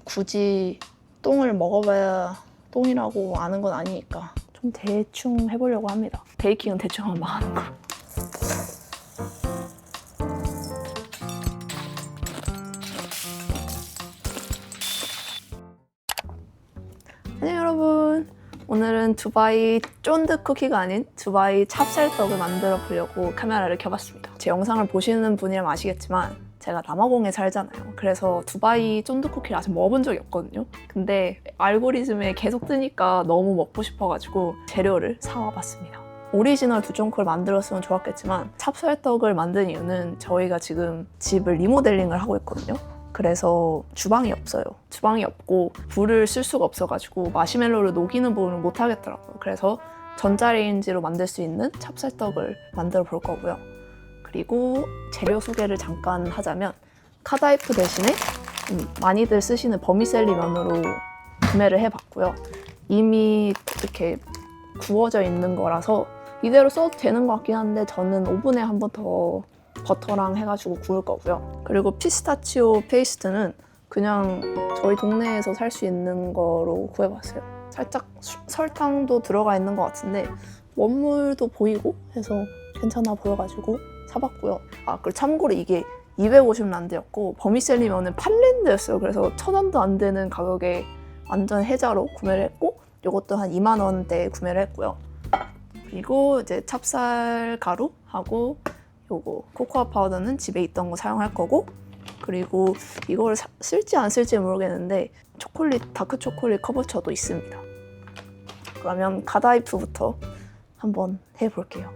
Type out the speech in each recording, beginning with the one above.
굳이 똥을 먹어봐야 똥이라고 아는 건 아니니까 좀 대충 해보려고 합니다. 베이킹은 대충 하면 망하는 거. 안녕 여러분. 오늘은 두바이 쫀득 쿠키가 아닌 두바이 찹쌀떡을 만들어 보려고 카메라를 켜봤습니다. 제 영상을 보시는 분이라면 아시겠지만 제가 남아공에 살잖아요. 그래서 두바이 쫀득 쿠키를 아직 먹어본 적이 없거든요. 근데 알고리즘에 계속 뜨니까 너무 먹고 싶어가지고 재료를 사와봤습니다. 오리지널 두종코를 만들었으면 좋았겠지만 찹쌀떡을 만든 이유는 저희가 지금 집을 리모델링을 하고 있거든요. 그래서 주방이 없어요. 주방이 없고 불을 쓸 수가 없어가지고 마시멜로를 녹이는 부분을 못 하겠더라고요. 그래서 전자레인지로 만들 수 있는 찹쌀떡을 만들어 볼 거고요. 그리고 재료 소개를 잠깐 하자면 카다이프 대신에 많이들 쓰시는 버미셀리 면으로 구매를 해봤고요. 이미 이렇게 구워져 있는 거라서 이대로 써도 되는 것 같긴 한데 저는 오븐에 한 번 더 버터랑 해가지고 구울 거고요. 그리고 피스타치오 페이스트는 그냥 저희 동네에서 살 수 있는 거로 구해봤어요. 살짝 설탕도 들어가 있는 것 같은데 원물도 보이고 해서 괜찮아 보여가지고 사봤고요. 그리고 참고로 이게 250란드였고 버미셀리면은 8랜드였어요. 그래서 1,000원도 안 되는 가격에 완전 혜자로 구매를 했고 이것도 한 2만 원대에 구매를 했고요. 그리고 이제 찹쌀 가루하고 요거 코코아 파우더는 집에 있던 거 사용할 거고, 그리고 이걸 쓸지 안 쓸지 모르겠는데 다크 초콜릿 커버처도 있습니다. 그러면 카다이프부터 한번 해볼게요.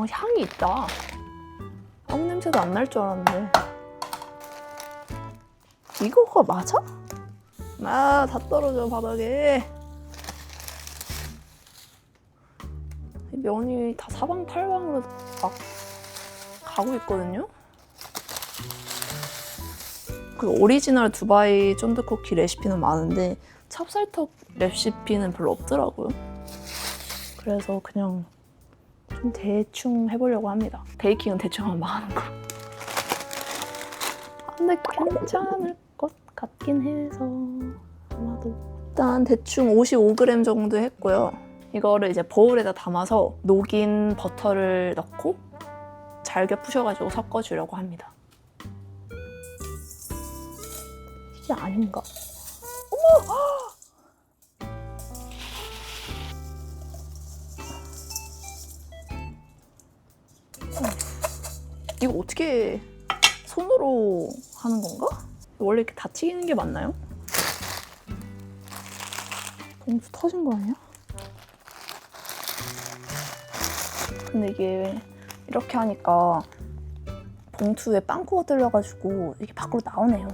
향이 있다. 아무 냄새도 안 날 줄 알았는데. 이거가 맞아? 다 떨어져 바닥에. 면이 다 사방팔방으로 막 가고 있거든요. 그 오리지널 두바이 쫀득쿠키 레시피는 많은데 찹쌀떡 레시피는 별로 없더라고요. 그래서 그냥 좀 대충 해보려고 합니다. 베이킹은 대충 하면 망하는 거. 근데 괜찮을 것 같긴 해서 아마도. 일단 대충 55g 정도 했고요. 이거를 이제 버울에다 담아서 녹인 버터를 넣고 잘게 부셔가지고 섞어주려고 합니다. 이게 아닌가? 어머! 이거 어떻게 손으로 하는 건가? 원래 이렇게 다 튀기는 게 맞나요? 봉투 터진 거 아니야? 근데 이게 이렇게 하니까 봉투에 빵꾸가 뚫려가지고 이게 밖으로 나오네요.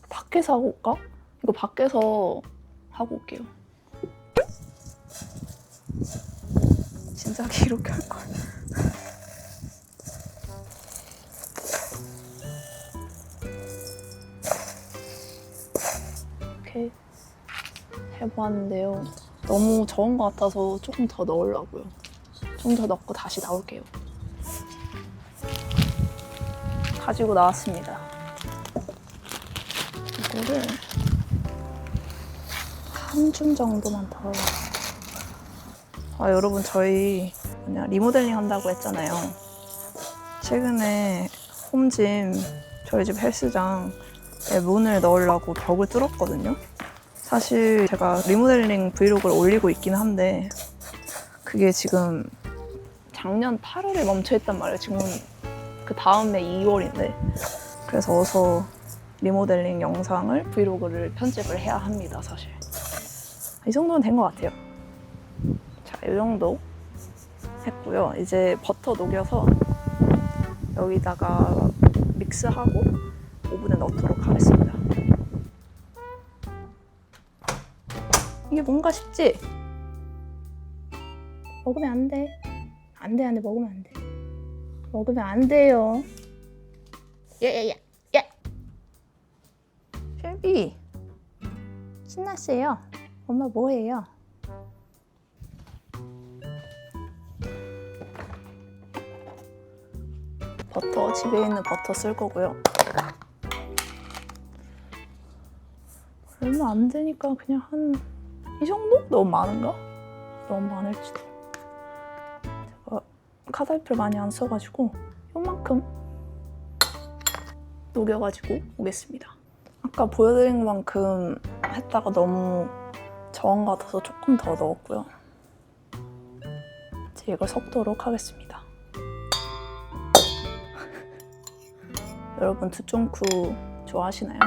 밖에서 하고 올까? 이거 밖에서 하고 올게요. 진짜 이렇게 할 걸. 이렇게 해보았는데요. 너무 적은 것 같아서 조금 더 넣으려고요. 좀 더 넣고 다시 나올게요. 가지고 나왔습니다. 이거를 한 줌 정도만 더. 여러분 저희 리모델링 한다고 했잖아요. 최근에 홈짐 저희 집 헬스장에 문을 넣으려고 벽을 뚫었거든요. 사실 제가 리모델링 브이로그를 올리고 있긴 한데 그게 지금 작년 8월에 멈춰있단 말이에요. 지금 그 다음에 2월인데 그래서 어서 리모델링 영상을 브이로그를 편집을 해야 합니다. 사실 이 정도는 된 것 같아요. 자, 이 정도 했고요. 이제 버터 녹여서 여기다가 믹스하고 오븐에 넣도록 하겠습니다. 이게 뭔가 싶지? 먹으면 안 돼. 안 돼, 먹으면 안 돼. 먹으면 안 돼요. 예. 쉘비, 신났어요. 엄마 뭐해요? 버터, 집에 있는 버터 쓸 거고요. 얼마 안 되니까 그냥 한 이 정도? 너무 많은가? 너무 많을지도. 제가 카다이프를 많이 안 써가지고 요만큼 녹여가지고 오겠습니다. 아까 보여드린 것만큼 했다가 너무 적은 것 같아서 조금 더 넣었고요. 이제 이걸 섞도록 하겠습니다. 여러분 두쫑쿠 좋아하시나요?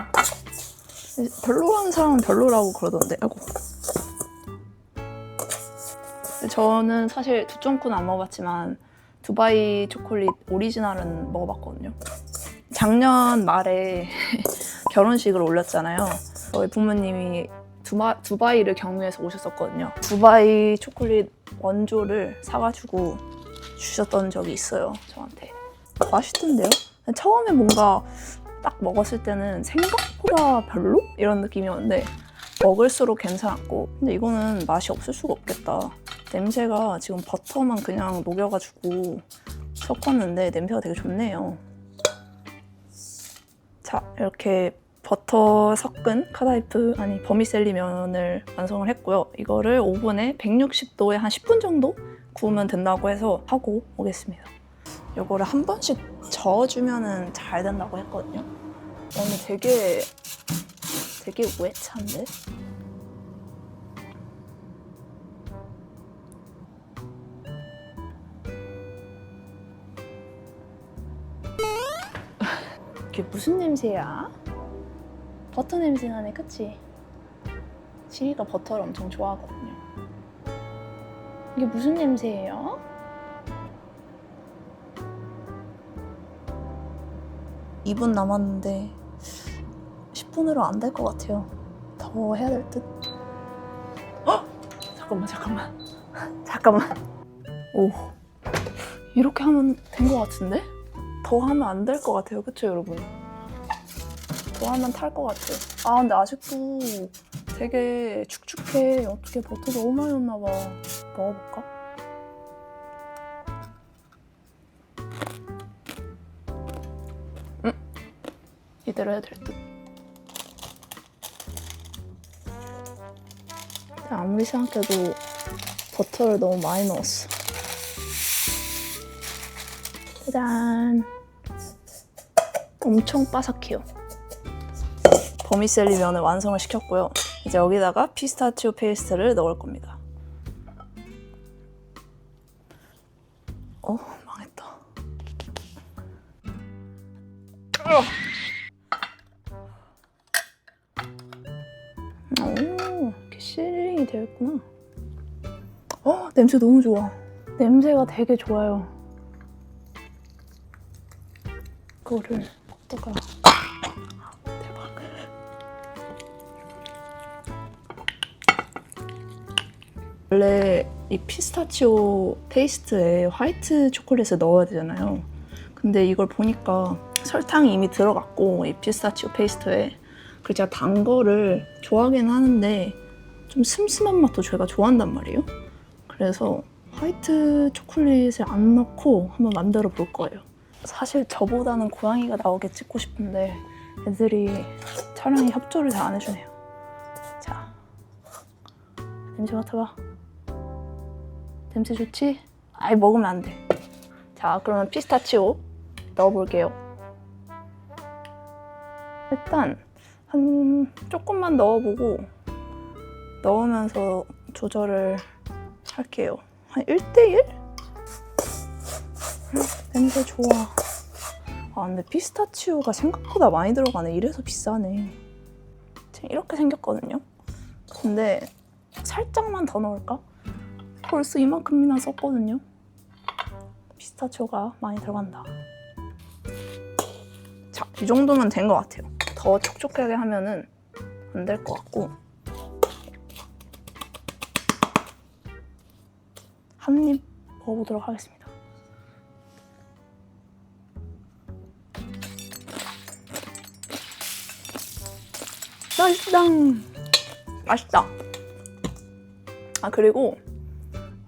별로라는 사람은 별로라고 그러던데. 아이고. 저는 사실 두쫑쿠는 안 먹어봤지만 두바이 초콜릿 오리지널은 먹어봤거든요. 작년 말에 결혼식을 올렸잖아요. 저희 부모님이 두바이를 경유해서 오셨었거든요. 두바이 초콜릿 원조를 사가지고 주셨던 적이 있어요, 저한테. 맛있던데요? 처음에 뭔가 딱 먹었을 때는 생각보다 별로? 이런 느낌이었는데 먹을수록 괜찮았고, 근데 이거는 맛이 없을 수가 없겠다. 냄새가 지금 버터만 그냥 녹여가지고 섞었는데 냄새가 되게 좋네요. 자, 이렇게 버터 섞은 카다이프, 아니 버미셀리 면을 완성을 했고요. 이거를 오븐에 160도에 한 10분 정도 구우면 된다고 해서 하고 오겠습니다. 이거를 한 번씩 저어주면 잘 된다고 했거든요. 오늘 되게 우회차인데? 이게 무슨 냄새야? 버터 냄새 나네, 그치? 지리가 버터를 엄청 좋아하거든요. 이게 무슨 냄새예요? (2분) 남았는데 10분으로 안 될 것 같아요. 더 해야 될 듯. 어? 잠깐만. 오, 이렇게 하면 된 것 같은데? 더 하면 안 될 것 같아요. 그쵸, 여러분? 더 하면 탈 것 같아요. 아, 근데 아직도 되게 축축해. 어떻게 버터 너무 많이 넣나 봐. 먹어볼까? 이대로 해야 될 듯. 아무리 생각해도 버터를 너무 많이 넣었어. 짜잔! 엄청 바삭해요. 버미셀리 면을 완성을 시켰고요. 이제 여기다가 피스타치오 페이스트를 넣을 겁니다. 망했다. 오, 이렇게 실링이 되어 있구나. 냄새 너무 좋아. 냄새가 되게 좋아요. 이거를 먹다가 대박. 원래 이 피스타치오 페이스트에 화이트 초콜릿을 넣어야 되잖아요. 근데 이걸 보니까 설탕이 이미 들어갔고, 이 피스타치오 페이스트에, 그리고 제가 단 거를 좋아하긴 하는데 좀 슴슴한 맛도 제가 좋아한단 말이에요. 그래서 화이트 초콜릿을 안 넣고 한번 만들어 볼 거예요. 사실 저보다는 고양이가 나오게 찍고 싶은데 애들이 촬영에 협조를 잘 안 해주네요. 자, 냄새 맡아봐. 냄새 좋지? 아이, 먹으면 안 돼. 자, 그러면 피스타치오 넣어볼게요. 일단 한 조금만 넣어보고 넣으면서 조절을 할게요. 한 1대1? 냄새 좋아. 근데 피스타치오가 생각보다 많이 들어가네. 이래서 비싸네. 지금 이렇게 생겼거든요. 근데 살짝만 더 넣을까? 벌써 이만큼이나 썼거든요. 피스타치오가 많이 들어간다. 자, 이 정도면 된 것 같아요. 더 촉촉하게 하면은 안 될 것 같고. 한 입 먹어보도록 하겠습니다. 맛있다. 그리고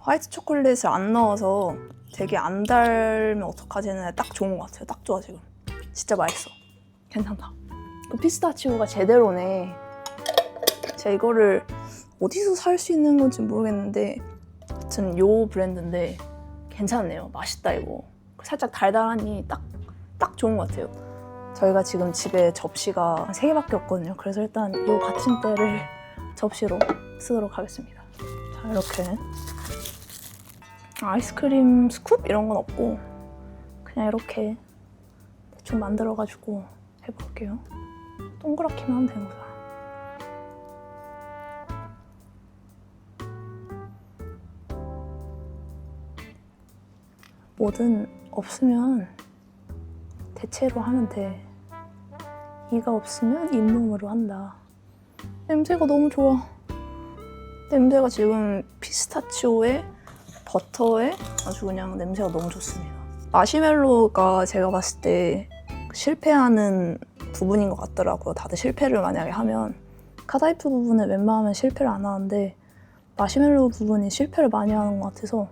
화이트 초콜릿을 안 넣어서 되게 안 달면 어떡하지 했는데 딱 좋은 것 같아요. 딱 좋아 지금. 진짜 맛있어. 괜찮다. 그 피스타치오가 제대로네. 제가 이거를 어디서 살 수 있는 건지 모르겠는데 하여튼 요 브랜드인데 괜찮네요. 맛있다 이거. 살짝 달달하니 딱 좋은 것 같아요. 저희가 지금 집에 접시가 3개밖에 없거든요. 그래서 일단 요 받침대를 접시로 쓰도록 하겠습니다. 자, 이렇게 아이스크림 스쿱 이런 건 없고 그냥 이렇게 대충 만들어가지고 해볼게요. 동그랗게만 하면 되는 거잖아. 뭐든 없으면 대체로 하면 돼. 이가 없으면 잇몸으로 한다. 냄새가 너무 좋아. 냄새가 지금 피스타치오에 버터에 아주 그냥 냄새가 너무 좋습니다. 마시멜로가 제가 봤을 때 실패하는 부분인 것 같더라고요. 다들 실패를 만약에 하면 카다이프 부분은 웬만하면 실패를 안 하는데 마시멜로 부분이 실패를 많이 하는 것 같아서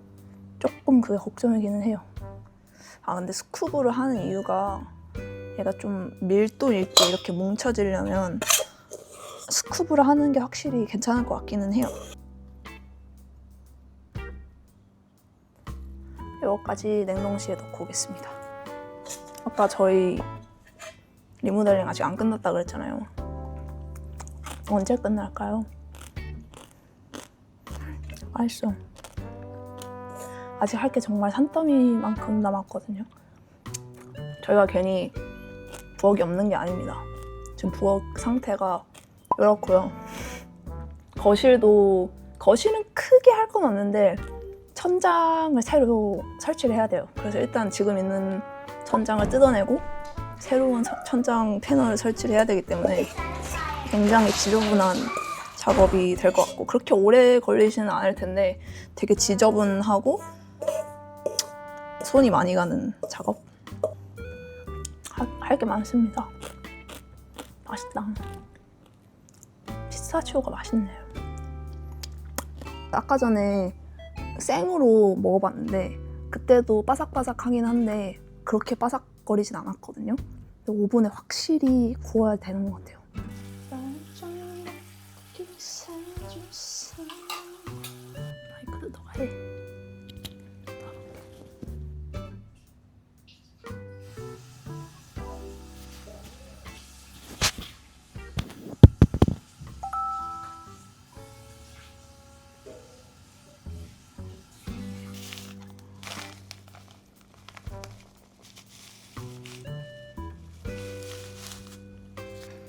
조금 그게 걱정이기는 해요. 아 근데 스쿠브를 하는 이유가 얘가 좀 밀도 있게 이렇게 뭉쳐지려면 스쿠브를 하는 게 확실히 괜찮을 것 같기는 해요. 이거까지 냉동실에 넣고 오겠습니다. 아까 저희 리모델링 아직 안 끝났다 그랬잖아요. 언제 끝날까요? 맛있어. 아직 할 게 정말 산더미만큼 남았거든요. 저희가 괜히 부엌이 없는 게 아닙니다. 지금 부엌 상태가 이렇고요. 거실은 크게 할 건 없는데 천장을 새로 설치를 해야 돼요. 그래서 일단 지금 있는 천장을 뜯어내고 새로운 천장 패널을 설치를 해야 되기 때문에 굉장히 지저분한 작업이 될 것 같고 그렇게 오래 걸리지는 않을 텐데 되게 지저분하고 손이 많이 가는 작업 할 게 많습니다. 맛있다. 피스타치오가 맛있네요. 아까 전에 생으로 먹어봤는데 그때도 바삭바삭하긴 한데 그렇게 바삭거리진 않았거든요. 근데 오븐에 확실히 구워야 되는 것 같아요. 마이크를 너가 해.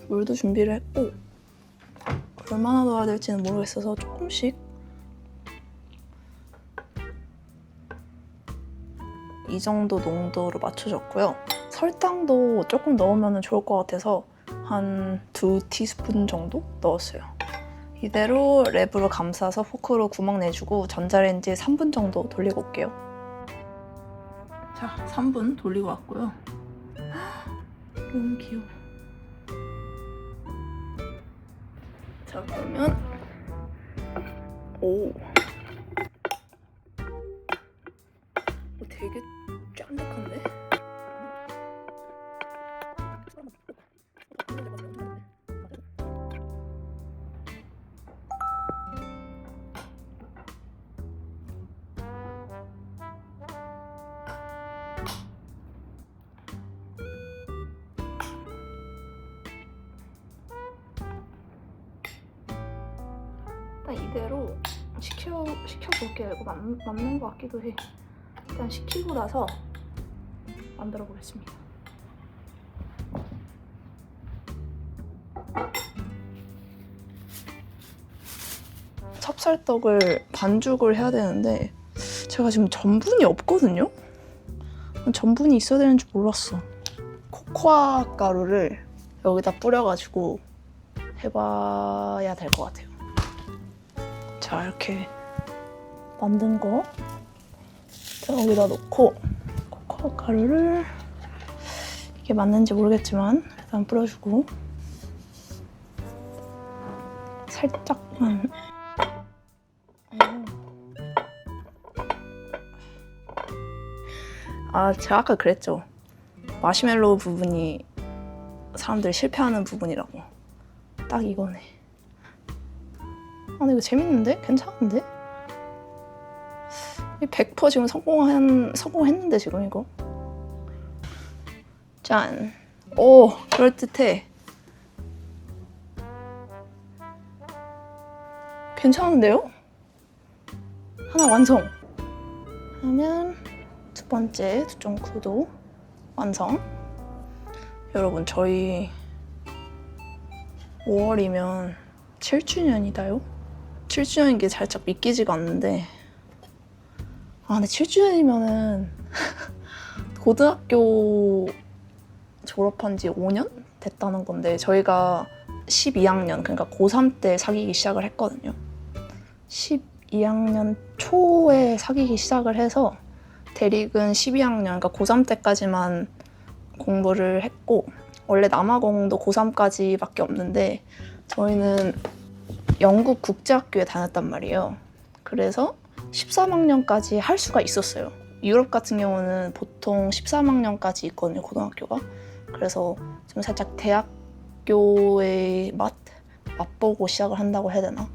물도 준비를 했고 얼마나 넣어야 될지는 모르겠어서 조금씩 이 정도 농도로 맞춰줬고요. 설탕도 조금 넣으면 좋을 것 같아서 한 2티스푼 정도 넣었어요. 이대로 랩으로 감싸서 포크로 구멍 내주고 전자레인지에 3분 정도 돌리고 올게요. 자, 3분 돌리고 왔고요. 너무 귀여워. 자, 그러면 오, 되게 쫀득한데? 이대로 시켜볼게요. 이거 맞는 것 같기도 해. 일단 식히고 나서 만들어 보겠습니다. 찹쌀떡을 반죽을 해야 되는데 제가 지금 전분이 없거든요? 전분이 있어야 되는 줄 몰랐어. 코코아 가루를 여기다 뿌려가지고 해봐야 될 것 같아요. 자, 이렇게 만든 거 여기다 넣고 코코아 가루를 이게 맞는지 모르겠지만 일단 뿌려주고 살짝만 아, 제가 아까 그랬죠. 마시멜로우 부분이 사람들이 실패하는 부분이라고. 딱 이거네. 아, 근데 이거 재밌는데? 괜찮은데? 100% 지금 성공했는데 지금 이거. 짠. 오, 그럴듯해. 괜찮은데요? 하나 완성. 하면 두 번째 2.9도 완성. 여러분, 저희 5월이면 7주년이다요? 7주년인 게 살짝 믿기지가 않는데, 아, 근데 7주년이면은 고등학교 졸업한 지 5년 됐다는 건데, 저희가 12학년, 그러니까 고3 때 사귀기 시작을 했거든요. 12학년 초에 사귀기 시작을 해서 대릭은 12학년, 그러니까 고3 때까지만 공부를 했고, 원래 남아공도 고3까지밖에 없는데 저희는 영국 국제학교에 다녔단 말이에요. 그래서 13학년까지 할 수가 있었어요. 유럽 같은 경우는 보통 13학년까지 있거든요, 고등학교가. 그래서 좀 살짝 대학교의 맛보고 시작을 한다고 해야 되나?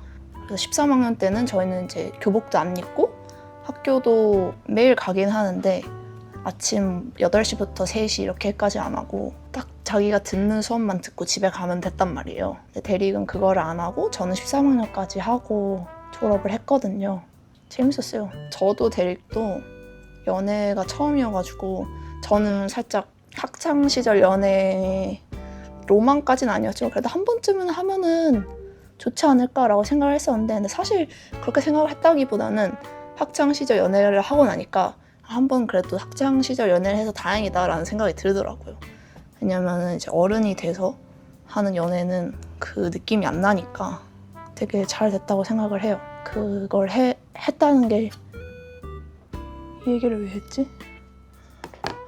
그래서 13학년 때는 저희는 이제 교복도 안 입고 학교도 매일 가긴 하는데 아침 8시부터 3시 이렇게까지 안 하고 딱 자기가 듣는 수업만 듣고 집에 가면 됐단 말이에요. 근데 대릭은 그거를 안 하고 저는 13학년까지 하고 졸업을 했거든요. 재밌었어요. 저도 대릭도 연애가 처음이어가지고 저는 살짝 학창시절 연애 로망까지는 아니었지만 그래도 한 번쯤은 하면은 좋지 않을까라고 생각을 했었는데, 근데 사실 그렇게 생각을 했다기보다는 학창시절 연애를 하고 나니까 한 번 그래도 학창시절 연애를 해서 다행이다라는 생각이 들더라고요. 왜냐면은 이제 어른이 돼서 하는 연애는 그 느낌이 안 나니까 되게 잘 됐다고 생각을 해요. 그걸 했다는 게, 이 얘기를 왜 했지?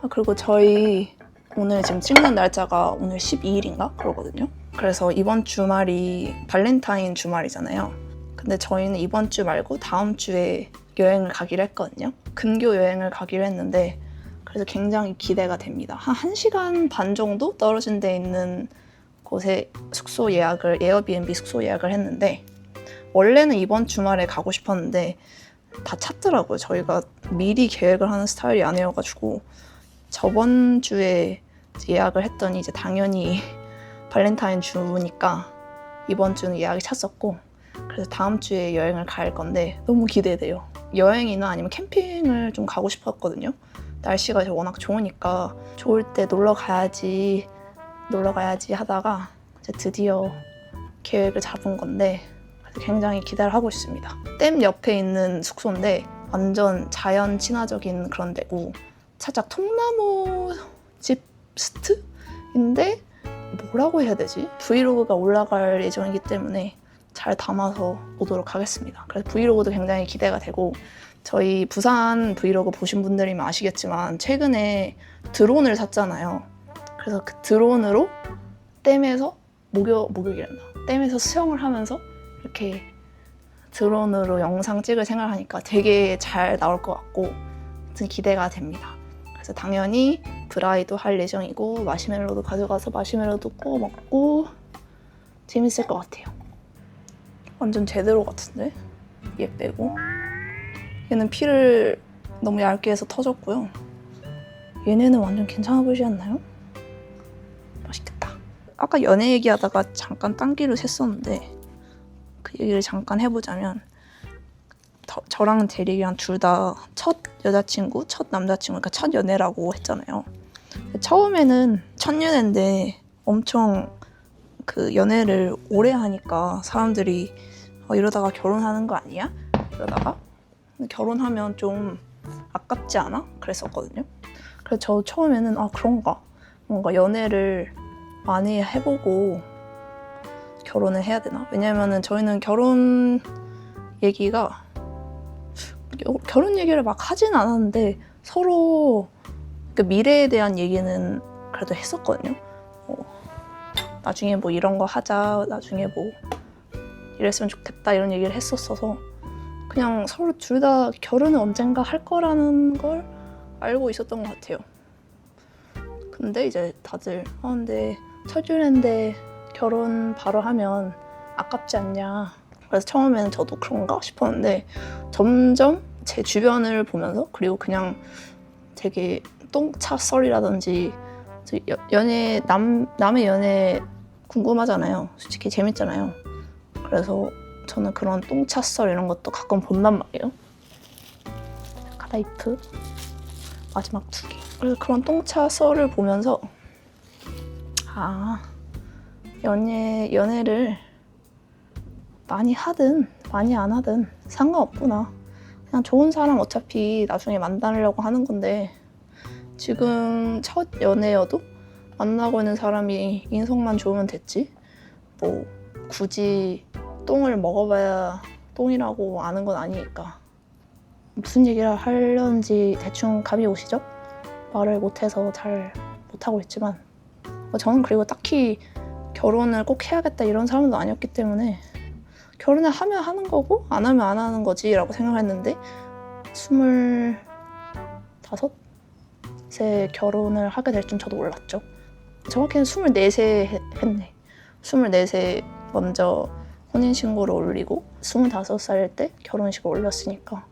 아, 그리고 저희 오늘 지금 찍는 날짜가 오늘 12일인가? 그러거든요. 그래서 이번 주말이 발렌타인 주말이잖아요. 근데 저희는 이번 주 말고 다음 주에 여행을 가기로 했거든요. 근교 여행을 가기로 했는데 그래서 굉장히 기대가 됩니다. 한 1시간 반 정도 떨어진 데 있는 곳에 에어비앤비 숙소 예약을 했는데, 원래는 이번 주말에 가고 싶었는데 다 찼더라고요. 저희가 미리 계획을 하는 스타일이 아니어가지고 저번 주에 예약을 했더니 이제 당연히 발렌타인 주니까 이번 주는 예약이 찼었고, 그래서 다음 주에 여행을 갈 건데 너무 기대돼요. 여행이나 아니면 캠핑을 좀 가고 싶었거든요. 날씨가 이제 워낙 좋으니까 좋을 때 놀러 가야지 하다가 이제 드디어 계획을 잡은 건데 굉장히 기대를 하고 있습니다. 댐 옆에 있는 숙소인데 완전 자연 친화적인 그런 데고 살짝 통나무 집 스트인데 뭐라고 해야 되지? 브이로그가 올라갈 예정이기 때문에 잘 담아서 보도록 하겠습니다. 그래서 브이로그도 굉장히 기대가 되고, 저희 부산 브이로그 보신 분들이면 아시겠지만 최근에 드론을 샀잖아요. 그래서 그 드론으로 댐에서 목욕이란다. 댐에서 수영을 하면서 이렇게 드론으로 영상 찍을 생각을 하니까 되게 잘 나올 것 같고 아무튼 기대가 됩니다. 그래서 당연히 브라이도 할 예정이고 마시멜로도 가져가서 마시멜로도 구워 먹고 재밌을 것 같아요. 완전 제대로 같은데? 얘 빼고 얘는 피를 너무 얇게 해서 터졌고요. 얘네는 완전 괜찮아 보이지 않나요? 맛있겠다. 아까 연애 얘기하다가 잠깐 딴기로 샜었는데 그 얘기를 잠깐 해보자면, 저랑 대릭이랑 둘 다 첫 여자친구, 첫 남자친구, 그러니까 첫 연애라고 했잖아요. 처음에는 첫 연애인데 엄청 그 연애를 오래 하니까 사람들이 이러다가 결혼하는 거 아니야? 이러다가 결혼하면 좀 아깝지 않아? 그랬었거든요. 그래서 저 처음에는 그런가? 뭔가 연애를 많이 해보고 결혼을 해야 되나? 왜냐면은 저희는 결혼 얘기를 막 하진 않았는데 서로 그 미래에 대한 얘기는 그래도 했었거든요. 나중에 뭐 이런 거 하자, 나중에 뭐 이랬으면 좋겠다 이런 얘기를 했었어서 그냥 서로 둘 다 결혼을 언젠가 할 거라는 걸 알고 있었던 것 같아요. 근데 이제 다들 근데 첫주년인데 결혼 바로 하면 아깝지 않냐. 그래서 처음에는 저도 그런가 싶었는데 점점 제 주변을 보면서 그리고 그냥 되게 똥차 썰이라든지 남의 연애 궁금하잖아요. 솔직히 재밌잖아요. 그래서 저는 그런 똥차 썰 이런 것도 가끔 본단 말이에요. 가다이프 마지막 2개. 그래서 그런 똥차 썰을 보면서 연애를 많이 하든 많이 안 하든 상관없구나. 그냥 좋은 사람 어차피 나중에 만나려고 하는 건데 지금 첫 연애여도 만나고 있는 사람이 인성만 좋으면 됐지. 뭐 굳이 똥을 먹어봐야 똥이라고 아는 건 아니니까. 무슨 얘기를 하려는지 대충 감이 오시죠? 말을 못해서 잘 못하고 있지만 저는 그리고 딱히 결혼을 꼭 해야겠다 이런 사람도 아니었기 때문에 결혼을 하면 하는 거고 안 하면 안 하는 거지 라고 생각했는데 25세 결혼을 하게 될 줄 저도 몰랐죠. 정확히는 24세 했네. 24세 먼저 혼인신고를 올리고 25살 때 결혼식을 올렸으니까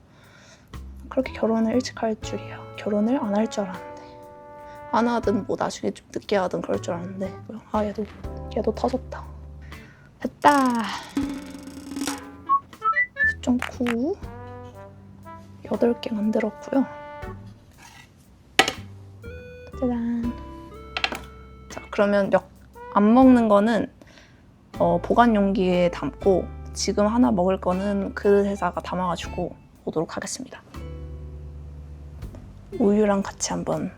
그렇게 결혼을 일찍 할 줄이야. 결혼을 안 할 줄 알았는데 안 하든 뭐 나중에 좀 늦게 하든 그럴 줄 알았는데 얘도 터졌다. 됐다. 10.9 8개 만들었고요. 짜잔. 자, 그러면 안 먹는 거는 보관 용기에 담고 지금 하나 먹을 거는 그릇에다가 담아가지고 오도록 하겠습니다. 우유랑 같이 한번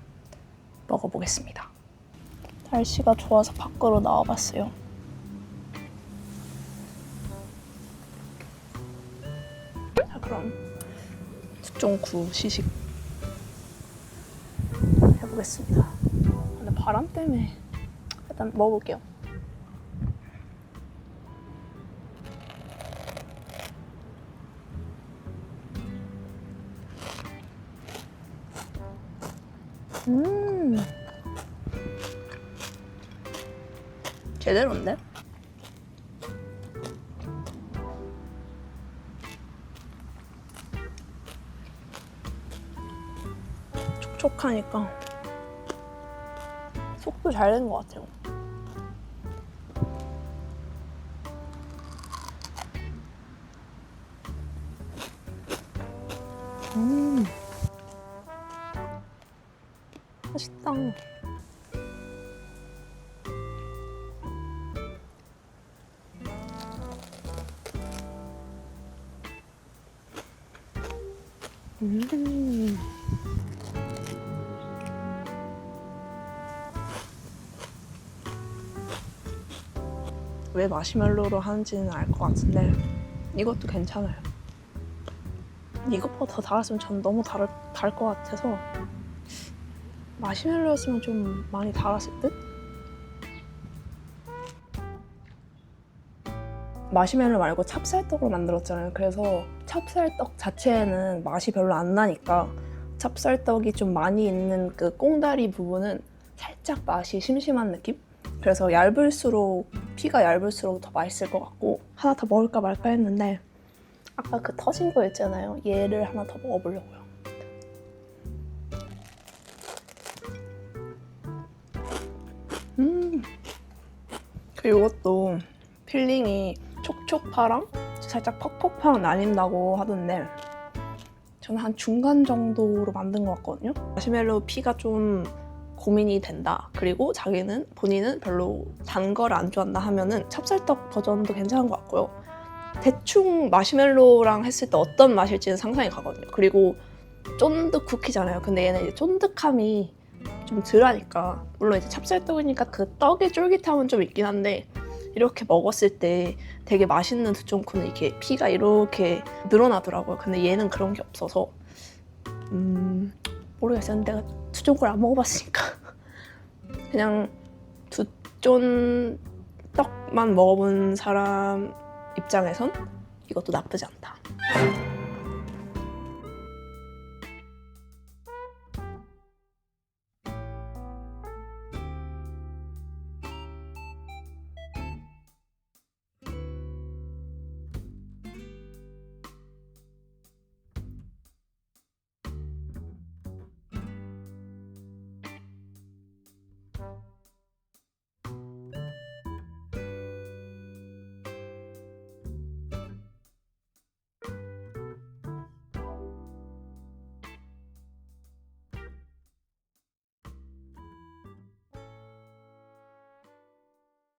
먹어보겠습니다. 날씨가 좋아서 밖으로 나와봤어요. 자, 그럼 10.9 시식 해보겠습니다. 근데 바람 때문에 일단 먹어볼게요. 제대로인데? 촉촉하니까 속도 잘 된 것 같아요. 맛있다. 왜 마시멜로로 하는지는 알 것 같은데 이것도 괜찮아요. 이것보다 더 달았으면 전 너무 달 것 같아서 마시멜로였으면 좀 많이 달았을 듯? 마시멜로 말고 찹쌀떡을 만들었잖아요. 그래서 찹쌀떡 자체에는 맛이 별로 안 나니까 찹쌀떡이 좀 많이 있는 그 꽁다리 부분은 살짝 맛이 심심한 느낌? 그래서 피가 얇을수록 더 맛있을 것 같고 하나 더 먹을까 말까 했는데 아까 그 터진 거 있잖아요. 얘를 하나 더 먹어보려고요. 그리고 이것도 필링이 촉촉파랑 살짝 퍽퍽파랑 나뉜다고 하던데 저는 한 중간 정도로 만든 것 같거든요. 마시멜로 피가 좀 고민이 된다. 그리고 본인은 별로 단 거를 안 좋아한다 하면은 찹쌀떡 버전도 괜찮은 것 같고요. 대충 마시멜로랑 했을 때 어떤 맛일지는 상상이 가거든요. 그리고 쫀득 쿠키잖아요. 근데 얘는 이제 쫀득함이 좀 덜하니까 물론 이제 찹쌀떡이니까 그 떡의 쫄깃함은 좀 있긴 한데 이렇게 먹었을 때 되게 맛있는 두쫑쿠는 이렇게 피가 이렇게 늘어나더라고요. 근데 얘는 그런 게 없어서 모르겠어요. 내가 두쫑쿠를 안 먹어봤으니까 그냥 두쫀 떡만 먹어본 사람 입장에선 이것도 나쁘지 않다.